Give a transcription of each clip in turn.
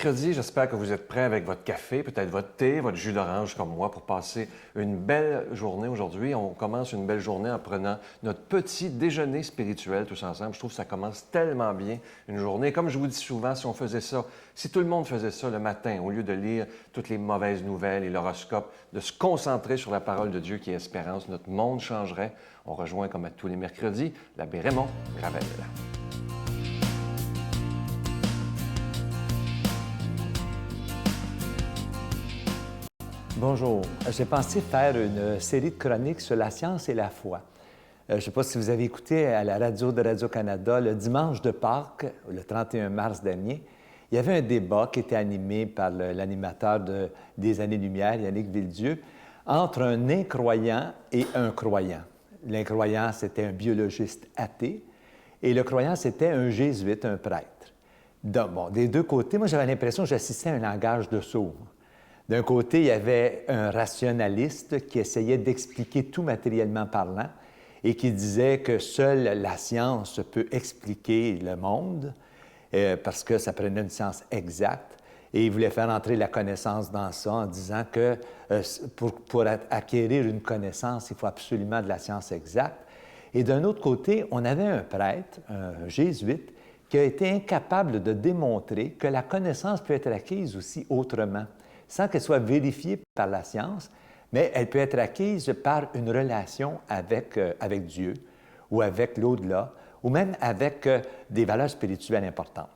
mercredi, j'espère que vous êtes prêts avec votre café, peut-être votre thé, votre jus d'orange comme moi pour passer une belle journée aujourd'hui. On commence une belle journée en prenant notre petit déjeuner spirituel tous ensemble. Je trouve que ça commence tellement bien une journée. Comme je vous dis souvent, si on faisait ça, si tout le monde faisait ça le matin, au lieu de lire toutes les mauvaises nouvelles et l'horoscope, de se concentrer sur la parole de Dieu qui est espérance, notre monde changerait. On rejoint comme à tous les mercredis l'abbé Raymond Gravel. Bonjour. J'ai pensé faire une série de chroniques sur la science et la foi. Je ne sais pas si vous avez écouté à la radio de Radio-Canada le dimanche de Pâques, le 31 mars dernier, il y avait un débat qui était animé par l'animateur des Années-Lumière, Yannick Villedieu, entre un incroyant et un croyant. L'incroyant, c'était un biologiste athée, et le croyant, c'était un jésuite, un prêtre. Donc, des deux côtés, moi, j'avais l'impression que j'assistais à un langage de sourds. D'un côté, il y avait un rationaliste qui essayait d'expliquer tout matériellement parlant et qui disait que seule la science peut expliquer le monde parce que ça prenait une science exacte. Et il voulait faire entrer la connaissance dans ça en disant que pour acquérir une connaissance, il faut absolument de la science exacte. Et d'un autre côté, on avait un prêtre, un jésuite, qui a été incapable de démontrer que la connaissance peut être acquise aussi autrement, sans qu'elle soit vérifiée par la science, mais elle peut être acquise par une relation avec Dieu ou avec l'au-delà, ou même avec des valeurs spirituelles importantes.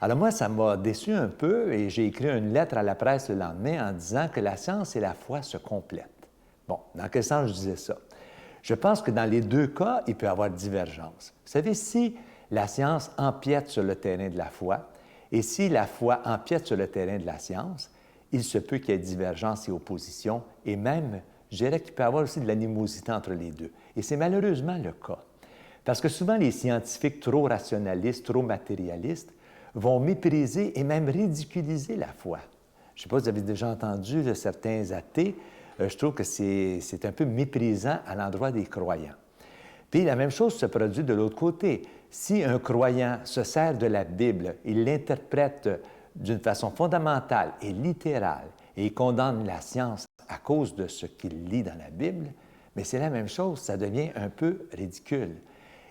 Alors moi, ça m'a déçu un peu et j'ai écrit une lettre à la presse le lendemain en disant que la science et la foi se complètent. Bon, dans quel sens je disais ça? Je pense que dans les deux cas, il peut y avoir divergence. Vous savez, si la science empiète sur le terrain de la foi et si la foi empiète sur le terrain de la science, il se peut qu'il y ait divergence et opposition, et même, je dirais qu'il peut y avoir aussi de l'animosité entre les deux. Et c'est malheureusement le cas. Parce que souvent, les scientifiques trop rationalistes, trop matérialistes, vont mépriser et même ridiculiser la foi. Je ne sais pas si vous avez déjà entendu de certains athées, je trouve que c'est un peu méprisant à l'endroit des croyants. Puis la même chose se produit de l'autre côté. Si un croyant se sert de la Bible, il l'interprète d'une façon fondamentale et littérale, et il condamne la science à cause de ce qu'il lit dans la Bible, mais c'est la même chose, ça devient un peu ridicule.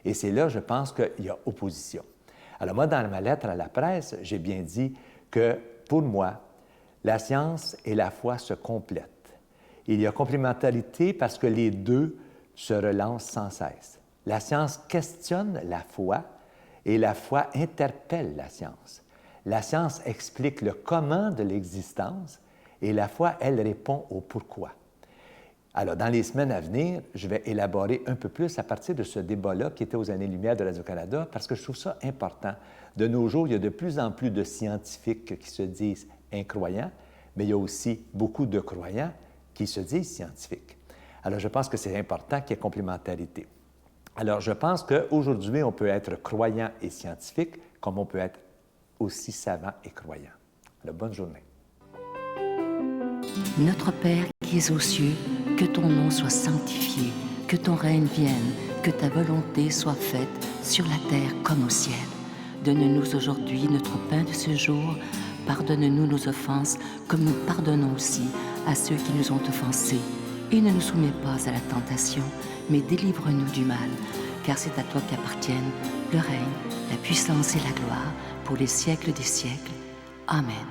Et c'est là, je pense, qu'il y a opposition. Alors moi, dans ma lettre à la presse, j'ai bien dit que, pour moi, la science et la foi se complètent. Il y a complémentarité parce que les deux se relancent sans cesse. La science questionne la foi et la foi interpelle la science. La science explique le comment de l'existence et la foi, elle, répond au pourquoi. Alors, dans les semaines à venir, je vais élaborer un peu plus à partir de ce débat-là qui était aux Années-Lumière de Radio-Canada parce que je trouve ça important. De nos jours, il y a de plus en plus de scientifiques qui se disent incroyants, mais il y a aussi beaucoup de croyants qui se disent scientifiques. Alors, je pense que c'est important qu'il y ait complémentarité. Alors, je pense qu'aujourd'hui, on peut être croyant et scientifique comme on peut être aussi savant et croyant. Alors, bonne journée. Notre Père qui es aux cieux, que ton nom soit sanctifié, que ton règne vienne, que ta volonté soit faite sur la terre comme au ciel. Donne-nous aujourd'hui notre pain de ce jour. Pardonne-nous nos offenses, comme nous pardonnons aussi à ceux qui nous ont offensés. Et ne nous soumets pas à la tentation, mais délivre-nous du mal, car c'est à toi qu'appartiennent le règne, la puissance et la gloire, pour les siècles des siècles. Amen.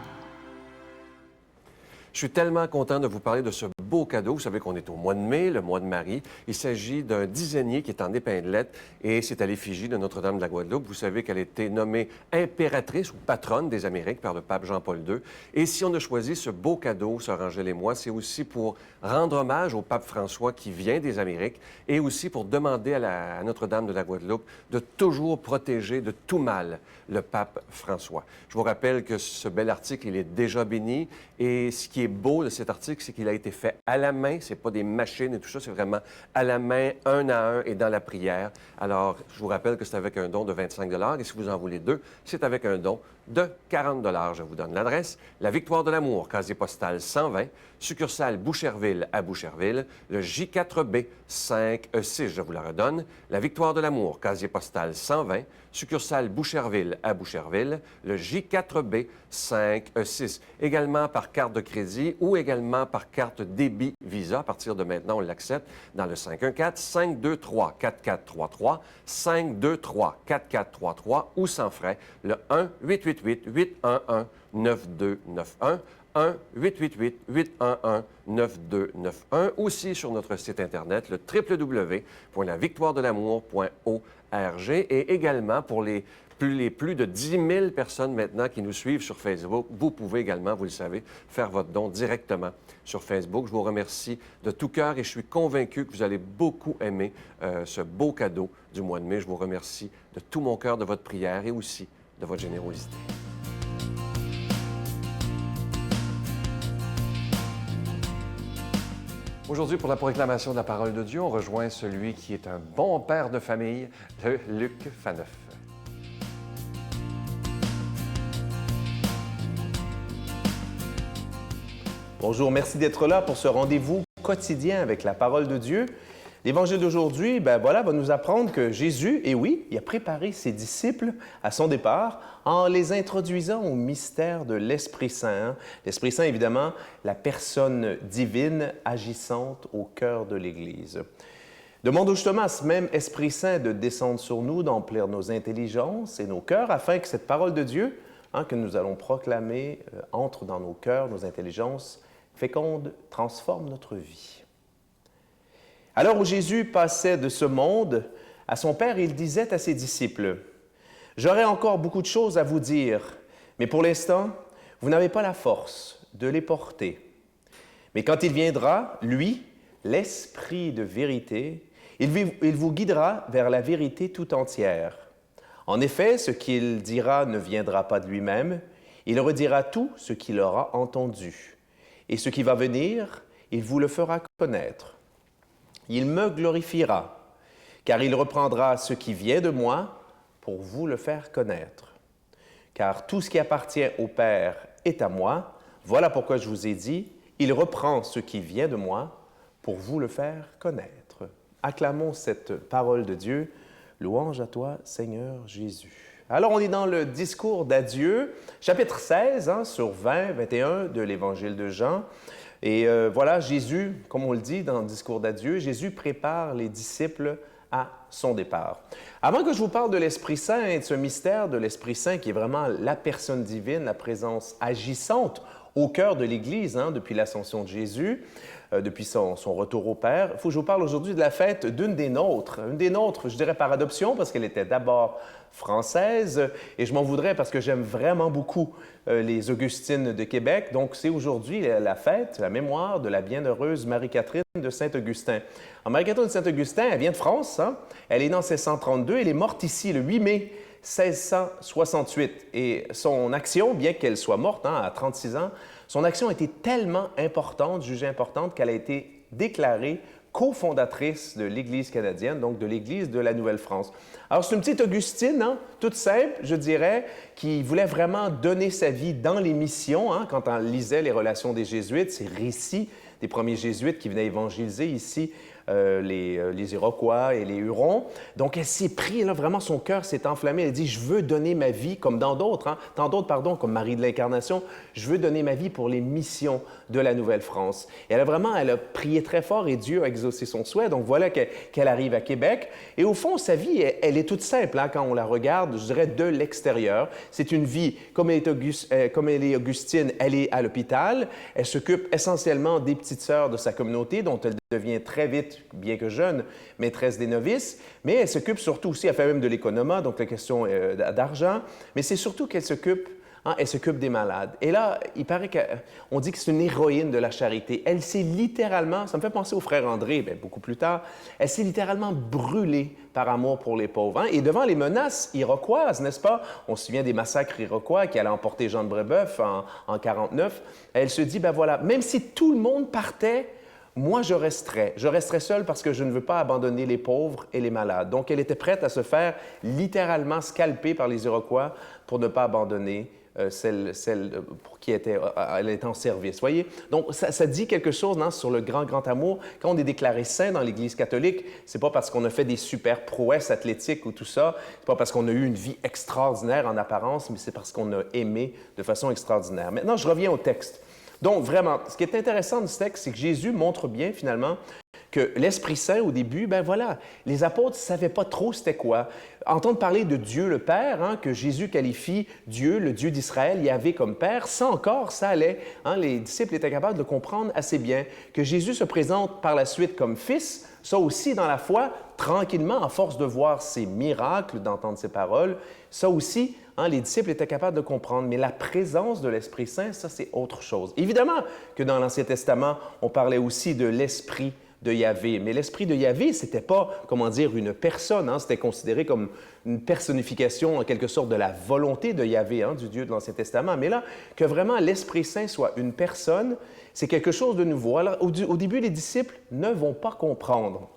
Je suis tellement content de vous parler de ce beau cadeau. Vous savez qu'on est au mois de mai, le mois de Marie. Il s'agit d'un dizainier qui est en épinglette et c'est à l'effigie de Notre-Dame de la Guadeloupe. Vous savez qu'elle a été nommée impératrice ou patronne des Amériques par le pape Jean-Paul II. Et si on a choisi ce beau cadeau, Sœur Angèle et moi, c'est aussi pour rendre hommage au pape François qui vient des Amériques et aussi pour demander à Notre-Dame de la Guadeloupe de toujours protéger de tout mal le pape François. Je vous rappelle que ce bel article, il est déjà béni et ce qui est beau de cet article, c'est qu'il a été fait à la main. C'est pas des machines et tout ça, c'est vraiment à la main, un à un et dans la prière. Alors, je vous rappelle que c'est avec un don de 25 et si vous en voulez deux, c'est avec un don de 40 Je vous donne l'adresse. La Victoire de l'amour, casier postal 120, succursale Boucherville à Boucherville, le J4B 5E6, je vous la redonne, la Victoire de l'Amour, casier postal 120, succursale Boucherville à Boucherville, le J4B 5E6, également par carte de crédit ou également par carte débit Visa. À partir de maintenant, on l'accepte dans le 514-523-4433, 523-4433 ou sans frais, le 1-888-811-9291, 1-888-811-9291, aussi sur notre site Internet, le www.lavictoiredelamour.org, et également pour les plus de 10 000 personnes maintenant qui nous suivent sur Facebook, vous pouvez également, vous le savez, faire votre don directement sur Facebook. Je vous remercie de tout cœur et je suis convaincu que vous allez beaucoup aimer ce beau cadeau du mois de mai. Je vous remercie de tout mon cœur de votre prière et aussi de votre générosité. Aujourd'hui, pour la proclamation de la parole de Dieu, on rejoint celui qui est un bon père de famille, le Luc Faneuf. Bonjour, merci d'être là pour ce rendez-vous quotidien avec la parole de Dieu. L'Évangile d'aujourd'hui, va nous apprendre que Jésus, et oui, il a préparé ses disciples à son départ en les introduisant au mystère de l'Esprit Saint. L'Esprit Saint, évidemment, la personne divine agissante au cœur de l'Église. Demandons justement à ce même Esprit Saint de descendre sur nous, d'emplir nos intelligences et nos cœurs, afin que cette parole de Dieu, que nous allons proclamer, entre dans nos cœurs, nos intelligences, féconde, transforme notre vie. À l'heure où Jésus passait de ce monde à son Père, il disait à ses disciples, « J'aurai encore beaucoup de choses à vous dire, mais pour l'instant, vous n'avez pas la force de les porter. Mais quand il viendra, lui, l'Esprit de vérité, il vous guidera vers la vérité tout entière. En effet, ce qu'il dira ne viendra pas de lui-même, il redira tout ce qu'il aura entendu. Et ce qui va venir, il vous le fera connaître. Il me glorifiera, car il reprendra ce qui vient de moi pour vous le faire connaître. Car tout ce qui appartient au Père est à moi. Voilà pourquoi je vous ai dit, il reprend ce qui vient de moi pour vous le faire connaître. » Acclamons cette parole de Dieu. Louange à toi, Seigneur Jésus. Alors, on est dans le discours d'adieu, chapitre 16, sur 21 de l'Évangile de Jean. Et voilà, Jésus, comme on le dit dans le discours d'adieu, Jésus prépare les disciples à son départ. Avant que je vous parle de l'Esprit Saint et de ce mystère de l'Esprit Saint qui est vraiment la personne divine, la présence agissante au cœur de l'Église depuis l'ascension de Jésus, depuis son retour au Père, il faut que je vous parle aujourd'hui de la fête d'une des nôtres. Une des nôtres, je dirais par adoption, parce qu'elle était d'abord française, et je m'en voudrais parce que j'aime vraiment beaucoup les Augustines de Québec. Donc, c'est aujourd'hui la fête, la mémoire de la bienheureuse Marie-Catherine de Saint-Augustin. Alors, Marie-Catherine de Saint-Augustin, elle vient de France, elle est née en 1632, elle est morte ici le 8 mai 1668. Et son action, bien qu'elle soit morte à 36 ans, son action a été tellement importante, jugée importante, qu'elle a été déclarée cofondatrice de l'Église canadienne, donc de l'Église de la Nouvelle-France. Alors, c'est une petite Augustine, toute simple, je dirais, qui voulait vraiment donner sa vie dans les missions. Quand on lisait les relations des Jésuites, ces récits des premiers Jésuites qui venaient évangéliser ici les Iroquois et les Hurons. Donc, elle s'est pris, là, vraiment, son cœur s'est enflammé. Elle a dit, je veux donner ma vie, comme dans d'autres, tant d'autres, pardon, comme Marie de l'Incarnation, je veux donner ma vie pour les missions de la Nouvelle-France. Et elle a prié très fort et Dieu a exaucé son souhait. Donc, voilà qu'elle arrive à Québec. Et au fond, sa vie, elle est toute simple, quand on la regarde, je dirais, de l'extérieur. C'est une vie, comme elle est Augustine, elle est à l'hôpital. Elle s'occupe essentiellement des petites sœurs de sa communauté, dont elle devient très vite, bien que jeune, maîtresse des novices, mais elle s'occupe surtout aussi, elle fait même de l'économat, donc la question d'argent, mais c'est surtout qu'elle s'occupe des malades. Et là, il paraît qu'on dit que c'est une héroïne de la charité. Elle s'est littéralement, ça me fait penser au frère André, beaucoup plus tard, elle s'est littéralement brûlée par amour pour les pauvres. Et devant les menaces iroquoises, n'est-ce pas? On se souvient des massacres iroquois qui allaient emporter Jean de Brébeuf en 49. Elle se dit, voilà, même si tout le monde partait, moi, je resterai seule parce que je ne veux pas abandonner les pauvres et les malades. Donc, elle était prête à se faire littéralement scalper par les Iroquois pour ne pas abandonner celle pour qui elle était en service. Voyez? Donc, ça dit quelque chose sur le grand amour. Quand on est déclaré saint dans l'Église catholique, c'est pas parce qu'on a fait des super prouesses athlétiques ou tout ça, c'est pas parce qu'on a eu une vie extraordinaire en apparence, mais c'est parce qu'on a aimé de façon extraordinaire. Maintenant, je reviens au texte. Donc, vraiment, ce qui est intéressant de ce texte, c'est que Jésus montre bien, finalement, que l'Esprit Saint, au début, ben voilà, les apôtres ne savaient pas trop c'était quoi. Entendre parler de Dieu le Père, que Jésus qualifie Dieu, le Dieu d'Israël, Yahvé comme Père, ça encore, ça allait. Les disciples étaient capables de comprendre assez bien. Que Jésus se présente par la suite comme Fils, ça aussi, dans la foi, tranquillement, à force de voir ses miracles, d'entendre ses paroles, ça aussi, les disciples étaient capables de comprendre. Mais la présence de l'Esprit Saint, ça, c'est autre chose. Évidemment que dans l'Ancien Testament, on parlait aussi de l'Esprit de Yahvé. Mais l'Esprit de Yahvé, ce n'était pas, comment dire, une personne. C'était considéré comme une personnification, en quelque sorte, de la volonté de Yahvé, du Dieu de l'Ancien Testament. Mais là, que vraiment l'Esprit Saint soit une personne, c'est quelque chose de nouveau. Alors, au début, les disciples ne vont pas comprendre.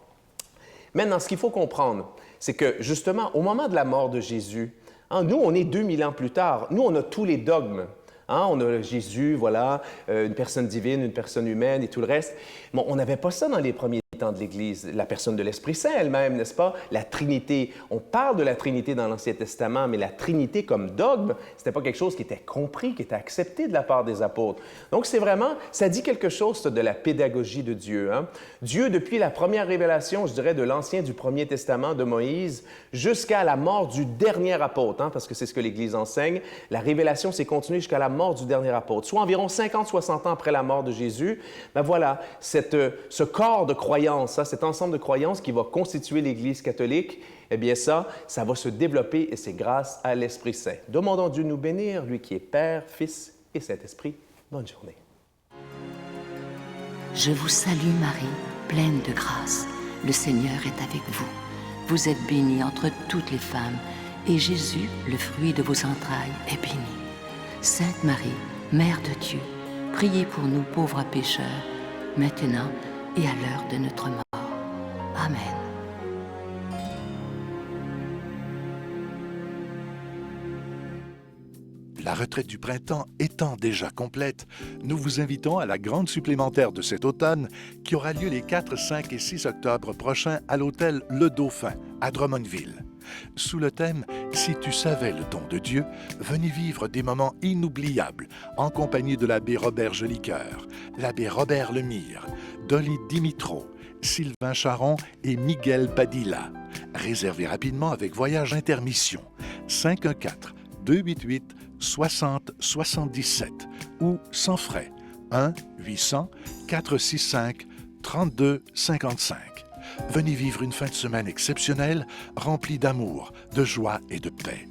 Maintenant, ce qu'il faut comprendre, c'est que, justement, au moment de la mort de Jésus, nous, on est 2000 ans plus tard. Nous, on a tous les dogmes. On a Jésus, voilà, une personne divine, une personne humaine et tout le reste. Bon, on n'avait pas ça dans les premiers temps de l'Église. La personne de l'Esprit Saint elle-même, n'est-ce pas? La Trinité. On parle de la Trinité dans l'Ancien Testament, mais la Trinité comme dogme, c'était pas quelque chose qui était compris, qui était accepté de la part des apôtres. Donc, c'est vraiment, ça dit quelque chose de la pédagogie de Dieu. Dieu, depuis la première révélation, je dirais, de l'Ancien, du Premier Testament, de Moïse, jusqu'à la mort du dernier apôtre, parce que c'est ce que l'Église enseigne, la révélation s'est continuée jusqu'à la mort du dernier apôtre, soit environ 50-60 ans après la mort de Jésus. Ben voilà, ce corps de croyance, cet ensemble de croyances qui va constituer l'Église catholique, eh bien ça va se développer et c'est grâce à l'Esprit Saint. Demandons Dieu de nous bénir, lui qui est Père, Fils et Saint-Esprit. Bonne journée. Je vous salue Marie, pleine de grâce. Le Seigneur est avec vous. Vous êtes bénie entre toutes les femmes, et Jésus, le fruit de vos entrailles, est béni. Sainte Marie, Mère de Dieu, priez pour nous pauvres pécheurs, maintenant et à l'heure de notre mort. Amen. La retraite du printemps étant déjà complète, nous vous invitons à la grande supplémentaire de cet automne qui aura lieu les 4, 5 et 6 octobre prochains à l'hôtel Le Dauphin à Drummondville. Sous le thème « Si tu savais le don de Dieu », venez vivre des moments inoubliables en compagnie de l'abbé Robert Jolicoeur, l'abbé Robert Lemire, Dolly Dimitro, Sylvain Charon et Miguel Padilla. Réservez rapidement avec Voyage Intermission 514-288-6077 ou sans frais 1-800-465-3255. Venez vivre une fin de semaine exceptionnelle, remplie d'amour, de joie et de paix.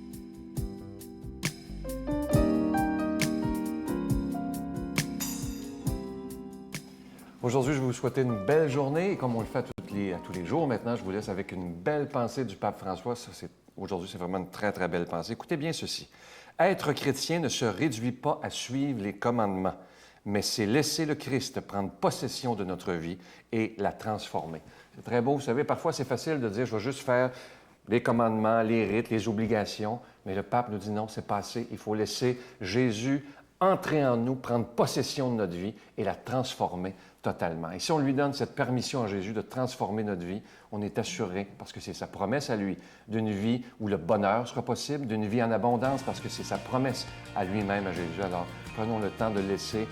Aujourd'hui, je vais vous souhaiter une belle journée et comme on le fait à tous les jours maintenant, je vous laisse avec une belle pensée du pape François. Aujourd'hui, c'est vraiment une très, très belle pensée. Écoutez bien ceci. Être chrétien ne se réduit pas à suivre les commandements, mais c'est laisser le Christ prendre possession de notre vie et la transformer. C'est très beau. Vous savez, parfois, c'est facile de dire « je vais juste faire les commandements, les rites, les obligations », mais le pape nous dit non, c'est pas assez. Il faut laisser Jésus entrer en nous, prendre possession de notre vie et la transformer totalement. Et si on lui donne cette permission à Jésus de transformer notre vie, on est assuré, parce que c'est sa promesse à lui, d'une vie où le bonheur sera possible, d'une vie en abondance, parce que c'est sa promesse à lui-même, à Jésus. Alors, prenons le temps de laisser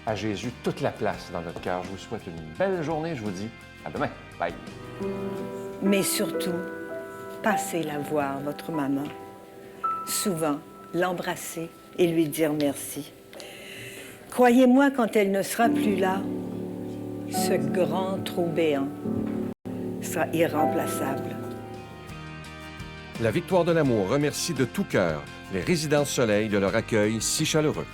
à Jésus toute la place dans notre cœur. Je vous souhaite une belle journée. Je vous dis à demain. Bye. Mais surtout, passez-la voir, votre maman. Souvent, l'embrasser et lui dire merci. Croyez-moi, quand elle ne sera plus là, ce grand trou béant sera irremplaçable. La Victoire de l'amour remercie de tout cœur les Résidences Soleil de leur accueil si chaleureux.